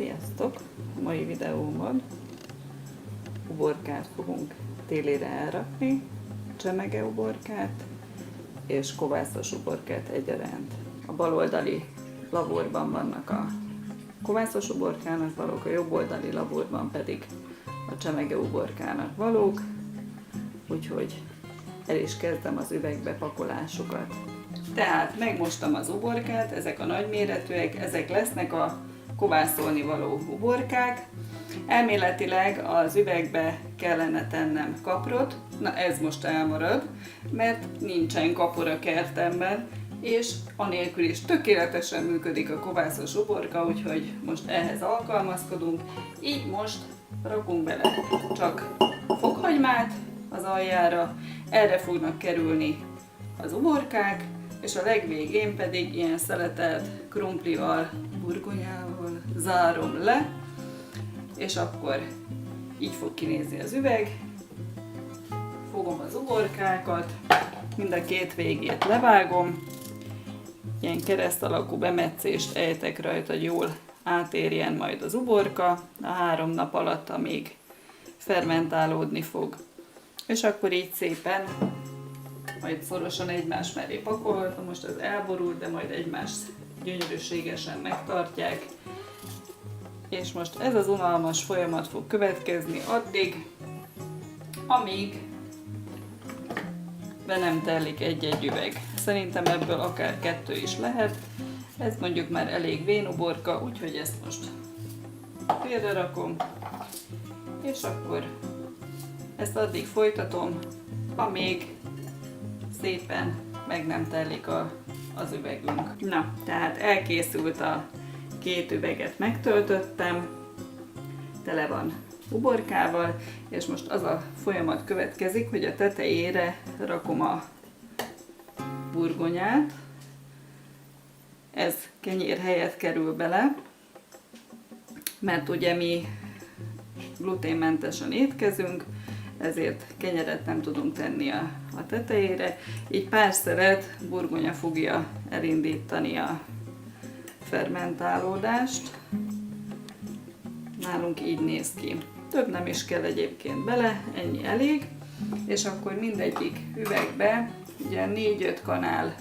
Sziasztok! A mai videómon uborkát fogunk télire elrakni, csemege uborkát és kovászos uborkát egyaránt. A baloldali laborban vannak a kovászos uborkának valók, a jobboldali laborban pedig a csemege uborkának valók, úgyhogy el is kezdem az üvegbe pakolásukat. Tehát megmostam az uborkát, ezek a nagyméretűek, ezek lesznek a kovászolni való uborkák. Elméletileg az üvegbe kellene tennem kaprot, na ez most elmarad, mert nincsen kapor a kertemben, és anélkül is tökéletesen működik a kovászos uborka, úgyhogy most ehhez alkalmazkodunk. Így most rakunk bele csak fokhagymát az aljára, erre fognak kerülni az uborkák, és a legvégén pedig ilyen szeletelt krumplival, burgonyával zárom le, és akkor így fog kinézni az üveg. Fogom az uborkákat, mind a két végét levágom, ilyen kereszt alakú bemetszést ejtek rajta, hogy jól átérjen majd az uborka a 3 nap alatt, amíg fermentálódni fog. És akkor így szépen majd szorosan egymás mellé pakolhatom, most az elborult, de majd egymást gyönyörűségesen megtartják. És most ez az unalmas folyamat fog következni addig, amíg be nem telik egy-egy üveg. Szerintem ebből akár 2 is lehet. Ez mondjuk már elég vén uborka, úgyhogy ezt most félre rakom. És akkor ezt addig folytatom, amíg szépen meg nem telik az üvegünk. Na, tehát elkészült a 2 üveget, megtöltöttem, tele van uborkával, és most az a folyamat következik, hogy a tetejére rakom a burgonyát. Ez kenyér helyett kerül bele, mert ugye mi gluténmentesen étkezünk, ezért kenyeret nem tudunk tenni a tetejére. Így pár szeret burgonya fogja elindítani a fermentálódást. Nálunk így néz ki. Több nem is kell egyébként bele, ennyi elég. És akkor mindegyik üvegbe ugye 4-5 kanál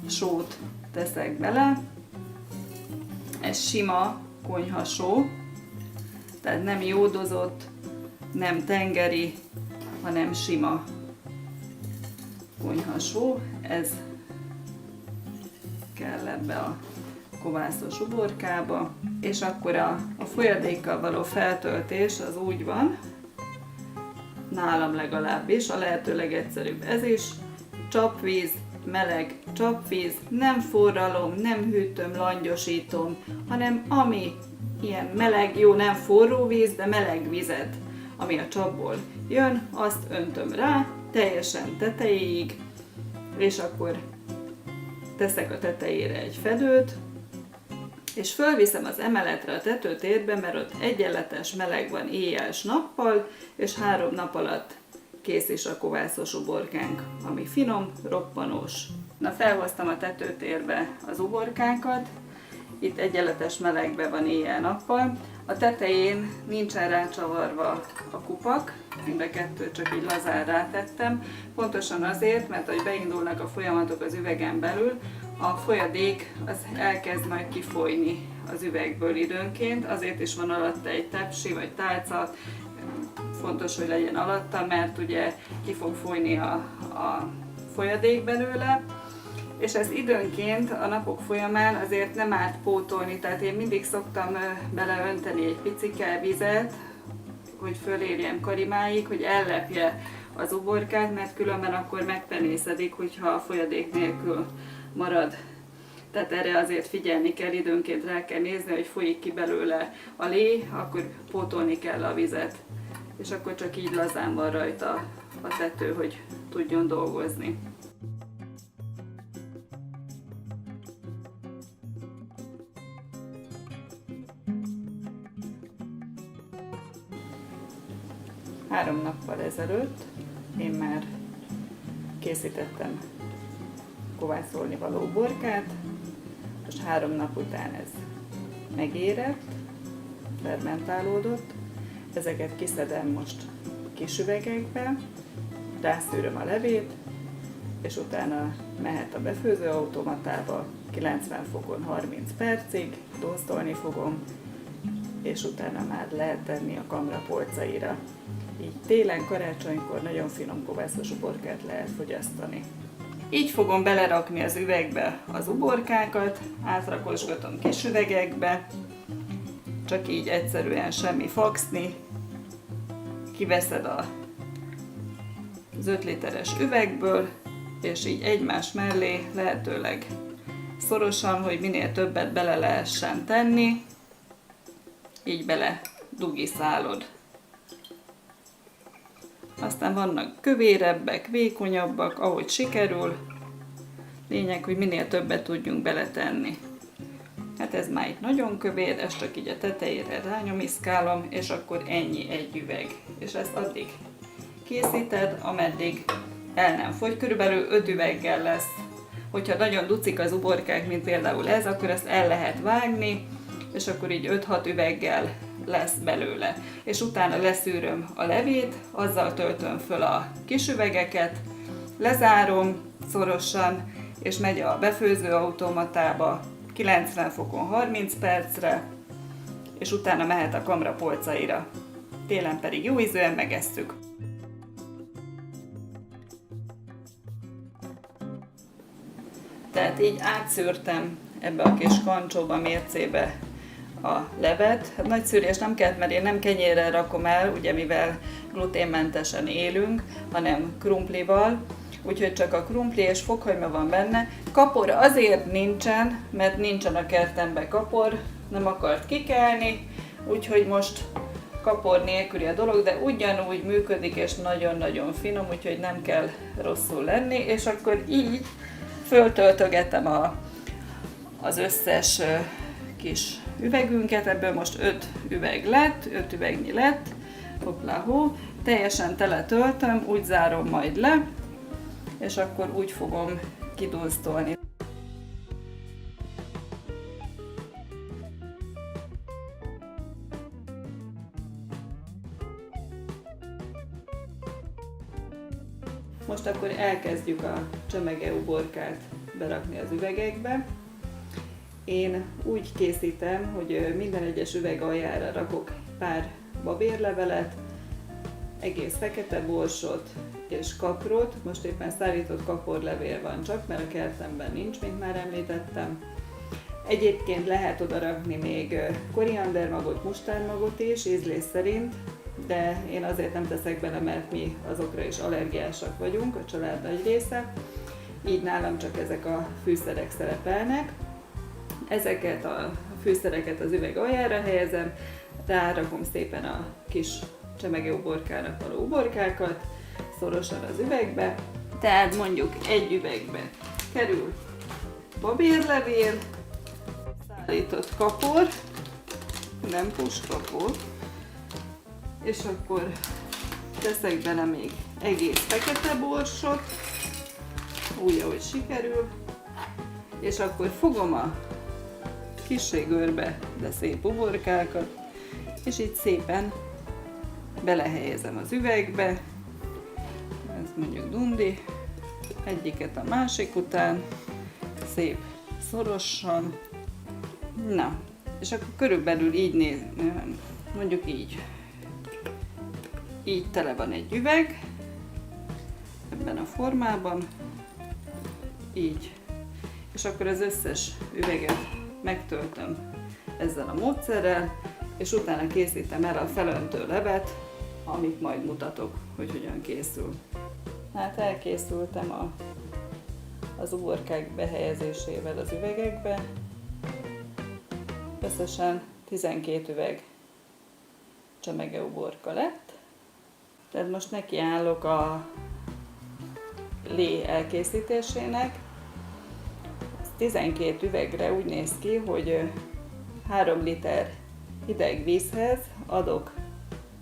sót teszek bele. Ez sima konyhasó, tehát nem jódozott, nem tengeri, hanem sima konyhasó. Ez kell ebbe a kovászos uborkába. És akkor a folyadékkal való feltöltés az úgy van, nálam legalábbis, a lehető legegyszerűbb ez is, csapvíz, meleg csapvíz, nem forralom, nem hűtöm, langyosítom, hanem ami ilyen meleg, jó, nem forró víz, de meleg vizet, ami a csapból jön, azt öntöm rá, teljesen tetejéig, és akkor teszek a tetejére egy fedőt, és fölviszem az emeletre a tetőtérbe, mert ott egyenletes meleg van éjjel s nappal, és 3 nap alatt kész is a kovászos uborkánk, ami finom, roppanós. Na, felhoztam a tetőtérbe az uborkákat, itt egyenletes melegben van éjjel-nappal. A tetején nincsen rácsavarva a kupak, mind a 2 csak így lazán rátettem, pontosan azért, mert ahogy beindulnak a folyamatok az üvegen belül, a folyadék az elkezd majd kifolyni az üvegből időnként, azért is van alatta egy tepsi vagy tálca, fontos, hogy legyen alatta, mert ugye ki fog folyni a folyadék belőle, és ez időnként a napok folyamán azért nem árt pótolni, tehát én mindig szoktam beleönteni egy picike vizet, hogy fölérjem karimáig, hogy ellepje az uborkát, mert különben akkor megpenészedik, hogyha a folyadék nélkül marad. Tehát erre azért figyelni kell, időnként rá kell nézni, hogy folyik ki belőle a lé, akkor pótolni kell a vizet. És akkor csak így lazán van rajta a tető, hogy tudjon dolgozni. Három nappal ezelőtt én már készítettem kovászolni való uborkát, most 3 nap után ez megérett, fermentálódott. Ezeket kiszedem most kis üvegekbe, rászűröm a levét, és utána mehet a befőzőautomatába, 90 fokon 30 percig, tosztolni fogom, és utána már lehet tenni a kamra polcaira. Így télen, karácsonykor nagyon finom kovászos uborkát lehet fogyasztani. Így fogom belerakni az üvegbe az uborkákat, átrakosgatom kis üvegekbe, csak így egyszerűen semmi faxni, kiveszed az 5 literes üvegből, és így egymás mellé lehetőleg szorosan, hogy minél többet bele lehessen tenni, így bele dugiszálod. Aztán vannak kövérebbek, vékonyabbak, ahogy sikerül. Lényeg, hogy minél többet tudjunk beletenni. Hát ez már itt nagyon kövér, ezt csak így a tetejére rányomiszkálom, és akkor ennyi egy üveg. És ezt addig készíted, ameddig el nem fogy. Körülbelül 5 üveggel lesz. Hogyha nagyon ducik az uborkák, mint például ez, akkor ezt el lehet vágni, és akkor így 5-6 üveggel lesz belőle. És utána leszűröm a levét, azzal töltöm föl a kis üvegeket, lezárom szorosan, és megy a befőzőautomatába 90 fokon 30 percre, és utána mehet a kamra polcaira. Télen pedig jó ízűen megesszük. Tehát így átszűrtem ebbe a kis kancsóba, mércébe a levet. Hát nagy szűrés nem kellett, mert én nem kenyérrel rakom el, ugye mivel gluténmentesen élünk, hanem krumplival, úgyhogy csak a krumpli és fokhagyma van benne. Kapor azért nincsen, mert nincsen a kertemben kapor, nem akart kikelni, úgyhogy most kapor nélküli a dolog, de ugyanúgy működik és nagyon-nagyon finom, úgyhogy nem kell rosszul lenni, és akkor így föltöltögetem az összes kis üvegünket, ebből most 5 üveg lett, 5 üvegnyi lett, hoppla-hó, teljesen tele töltöm, úgy zárom majd le, és akkor úgy fogom kidunsztolni. Most akkor elkezdjük a csemegeuborkát berakni az üvegekbe. Én úgy készítem, hogy minden egyes üveg aljára rakok pár babérlevelet, egész fekete borsot és kaprot. Most éppen szárított kaporlevél van csak, mert a kertemben nincs, mint már említettem. Egyébként lehet oda rakni még koriandermagot, mustármagot is, ízlés szerint, de én azért nem teszek bele, mert mi azokra is allergiásak vagyunk, a család nagy része. Így nálam csak ezek a fűszerek szerepelnek. Ezeket a fűszereket az üveg aljára helyezem, rárakom szépen a kis csemegeuborkának való uborkákat, szorosan az üvegbe. Tehát mondjuk egy üvegbe kerül babérlevél, szállított kapor, nem puskapor, és akkor teszek bele még egész fekete borsot, úgy, ahogy sikerül, és akkor fogom a kissé görbe, de szép uborkákat, és így szépen belehelyezem az üvegbe, ez mondjuk dundi, egyiket a másik után, szép szorosan, na, és akkor körülbelül így néz, mondjuk így tele van egy üveg, ebben a formában, így, és akkor az összes üveget megtöltöm ezzel a módszerrel, és utána készítem el a felöntő levet, amit majd mutatok, hogy hogyan készül. Hát elkészültem az uborkák behelyezésével az üvegekbe. Összesen 12 üveg csemegeuborka lett. Tehát most nekiállok a lé elkészítésének. 12 üvegre úgy néz ki, hogy 3 liter hideg vízhez adok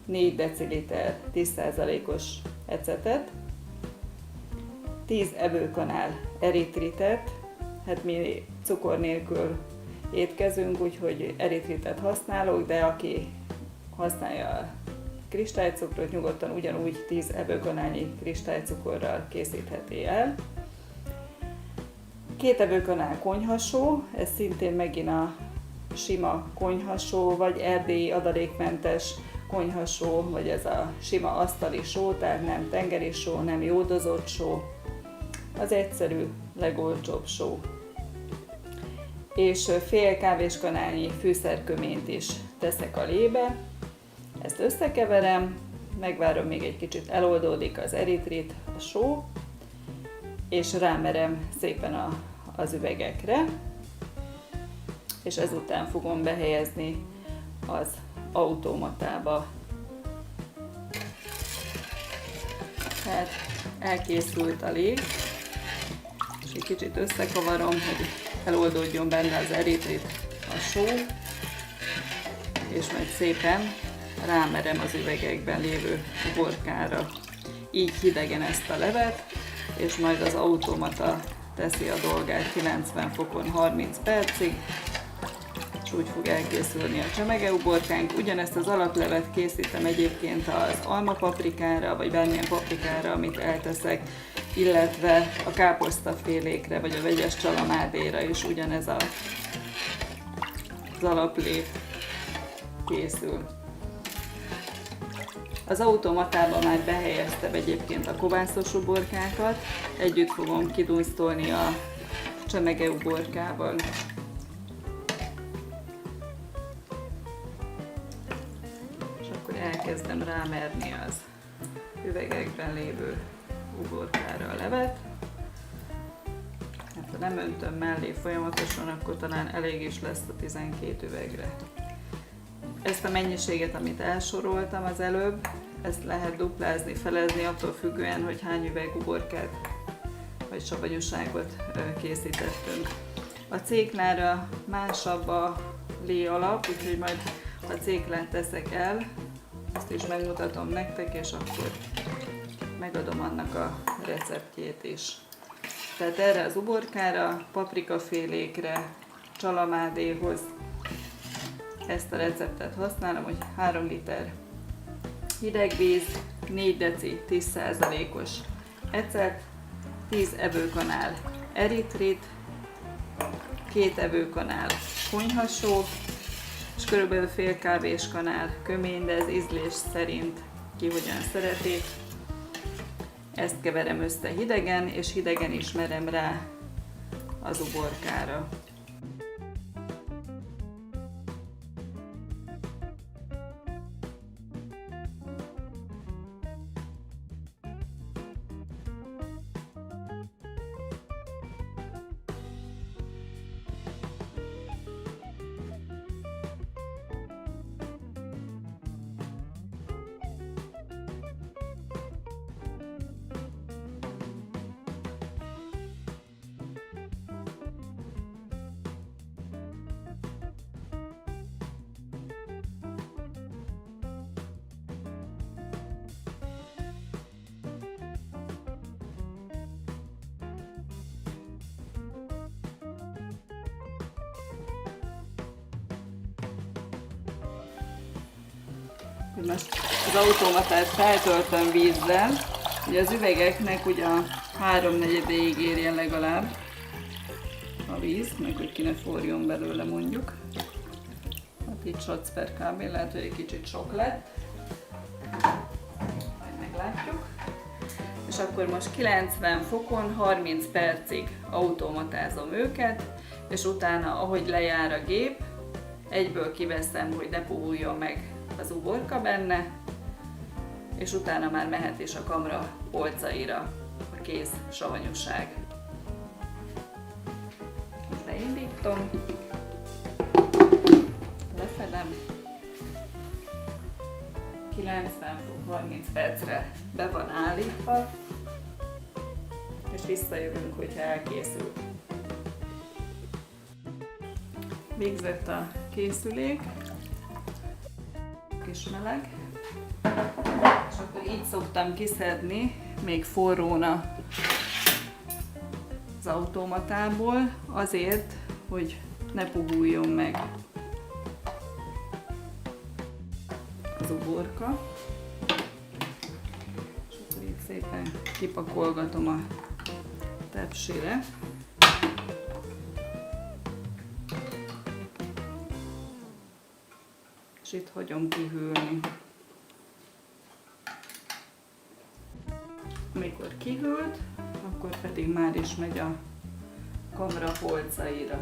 4 deciliter 10%-os ecetet, 10 evőkanál eritritet, hát mi cukor nélkül étkezünk, úgyhogy eritritet használok, de aki használja a kristálycukrot, nyugodtan ugyanúgy 10 evőkanálnyi kristálycukorral készítheti el. 2 evőkanál konyhasó, ez szintén megint a sima konyhasó, vagy erdélyi adalékmentes konyhasó, vagy ez a sima asztali só, tehát nem tengeri só, nem jódozott só, az egyszerű, legolcsóbb só. És fél kávéskanálnyi fűszerköményt is teszek a lébe, ezt összekeverem, megvárom, még egy kicsit eloldódik az eritrit, a só, és rámerem szépen az üvegekre, és ezután fogom behelyezni az automatába. Tehát elkészült a lé, és egy kicsit összekavarom, hogy eloldódjon benne az eritrit, a só, és majd szépen rámerem az üvegekben lévő uborkára. Így hidegen ezt a levet, és majd az automata teszi a dolgát 90 fokon 30 percig, és úgy fog elkészülni a csemegeuborkánk. Ugyanezt az alaplevet készítem egyébként az almapaprikára, vagy bármilyen paprikára, amit elteszek, illetve a káposztafélékre, vagy a vegyes csalamádéra is ugyanez az alaplé készül. Az automatában már behelyeztem egyébként a kovászos uborkákat, együtt fogom kidunsztolni a csemegeuborkával. És akkor elkezdem rámerni az üvegekben lévő uborkára a levet. Hát, ha nem öntöm mellé folyamatosan, akkor talán elég is lesz a 12 üvegre. Ezt a mennyiséget, amit elsoroltam az előbb, ezt lehet duplázni, felezni, attól függően, hogy hány üveg uborkát vagy savanyúságot készítettünk. A céklára másabb a lé alap, úgyhogy majd a céklát teszek el, azt is megmutatom nektek, és akkor megadom annak a receptjét is. Tehát erre az uborkára, paprikafélékre, csalamádéhoz ezt a receptet használom, hogy 3 liter hideg víz, 4 deci 10%-os ecet, 10 evőkanál eritrit, 2 evőkanál konyhasó, és körülbelül fél kávéskanál kömény, de ez ízlés szerint ki hogyan szereti. Ezt keverem össze hidegen, és hidegen is merem rá az uborkára. Most az automatát feltöltöm vízzel, ugye az üvegeknek ugye a 3/4-ig érjen legalább a víz, meg hogy ki ne forjon belőle mondjuk. Hát itt shots per kb. Lehet, hogy egy kicsit sok lett. Majd meglátjuk. És akkor most 90 fokon 30 percig automatázom őket, és utána, ahogy lejár a gép, egyből kiveszem, hogy ne puhuljon meg az uborka benne, és utána már mehet is a kamra polcaira a kész savanyúság. Beindítom, lefedem, 90 fok 30 percre be van állítva, és visszajövünk, hogyha elkészült. Végzett a készülék, kis meleg, és akkor így szoktam kiszedni, még forrón az automatából, azért, hogy ne puhuljon meg az uborka. És akkor itt szépen kipakolgatom a tepsire. És itt hagyom kihűlni. Amikor kihűlt, akkor pedig már is megy a kamra polcaira.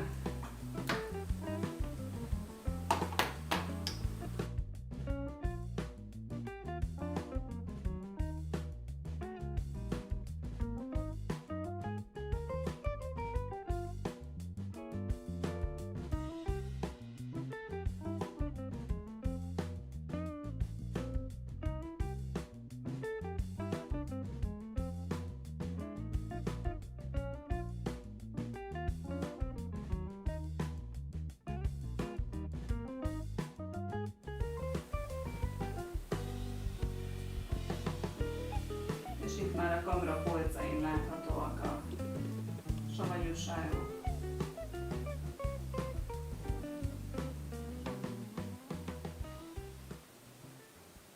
És itt már a kamra polcain láthatóak a savanyúságok.